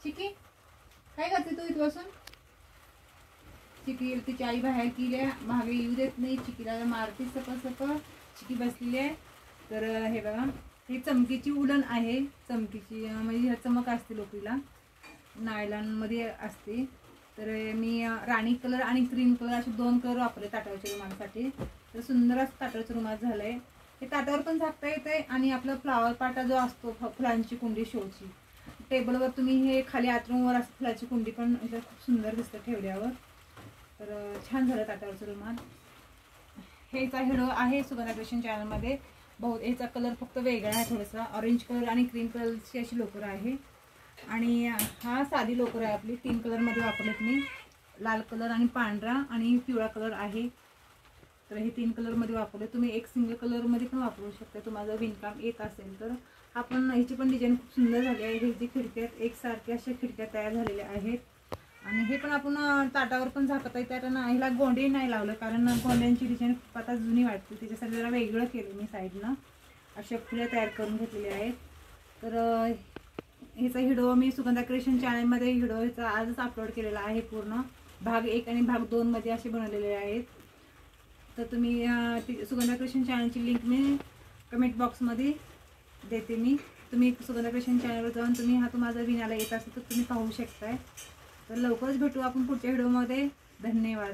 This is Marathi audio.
चिकी काय करते तू इथं बसून? चिकी तिची आई बाहेर गेल्या, मागे येऊ देत नाही, चिकीला मारती सप चिकी बसलेली आहे. तर हे बघा, ही चमकीची उलन आहे, चमकीची म्हणजे ह्या चमक असते लोकरीला, नायलॉनमध्ये असते. तर मी राणी कलर आणि क्रीम कलर असे 2 कलर वापरले ताटावरच्या रुमालासाठी. तर सुंदर असं ताटावरचं रुमाल झालंय. हे ताटावर पण झाकता येते आणि आपला फ्लावर पाटा जो असतो, फुलांची कुंडी शोची, टेबलवर तुम्ही हे खाली आतरूमवर असं फुलाची कुंडी पण खूप सुंदर दिसतं ठेवल्यावर. तर छान झालं ताटावरचं रुमाल. हेचा व्हिडिओ आहे सुगंधा क्रिएशन चॅनलमध्ये. बहुत ह्याचा कलर फक्त वेगळा आहे, थोडासा ऑरेंज कलर आणि क्रीम कलरची अशी लोकर आहे. आणि हा साधी लोकर आहे आपली, 3 कलरमध्ये वापरलेत मी, लाल कलर आणि पांढरा आणि पिवळा कलर आहे. तर हे 3 कलरमध्ये वापरले. तुम्ही एक सिंगल कलरमध्ये पण वापरू शकता, तुम्हाला विणकाम येत असेल तर. आपण ह्याची पण डिझाईन खूप सुंदर झाली आहे. ह्याची खिडक्यात एकसारख्या अशा खिडक्या तयार झालेल्या आहेत. आणि हे पण आपण ताटावर पण झाकता येते. आता ह्याला गोंडे नाही लावलं, कारण गोंड्यांची डिझाईन खूप आता जुनी वाटते, त्याच्यासाठी जरा वेगळं केलं मी साईडनं. अशा फुल्या तयार करून घेतलेल्या आहेत. तर ह्याचा व्हिडिओ मी सुगंधा क्रिएशन चॅनलमध्ये ह्याचा आजच अपलोड केलेला आहे. पूर्ण भाग 1 आणि भाग 2 मध्ये असे बनवलेले आहेत. तर तुम्ही सुगंधा क्रिएशन चॅनलची लिंक मी कमेंट बॉक्समध्ये देते. तुम्ही सुगंधा क्रिएशन चॅनलवर जाऊन तुम्ही तुम्हाला विणायला येत असेल तर तुम्ही पाहू शकताय. तर लवकरच भेटू आपण पुढच्या व्हिडिओमध्ये. धन्यवाद.